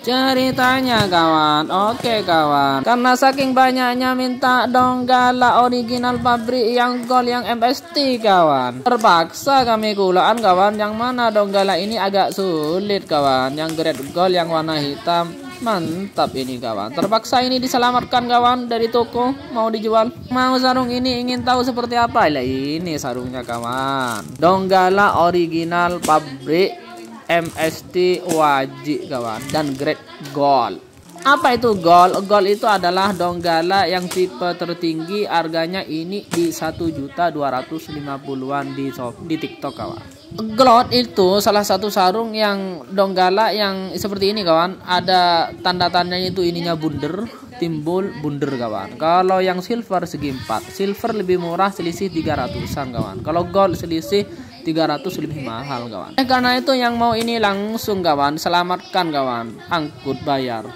Ceritanya kawan, oke kawan, karena saking banyaknya minta Donggala original pabrik yang gold yang MST kawan, terpaksa kami kulaan kawan, yang mana Donggala ini agak sulit kawan, yang grade gold yang warna hitam. Mantap ini kawan, terpaksa ini diselamatkan kawan dari toko mau dijual. Mau sarung ini ingin tahu seperti apa? Lah ini sarungnya kawan, Donggala original pabrik MST wajib kawan dan grade gold. Apa itu gold? Gold itu adalah Donggala yang tipe tertinggi, harganya ini di 1.250.000-an di TikTok kawan. Gold itu salah satu sarung yang Donggala yang seperti ini kawan, ada tanda-tandanya itu ininya bunder, timbul bunder kawan. Kalau yang silver segi 4, silver lebih murah selisih 300-an kawan. Kalau gold selisih 300 lebih mahal kawan. Karena itu yang mau ini langsung kawan, selamatkan kawan, angkut bayar.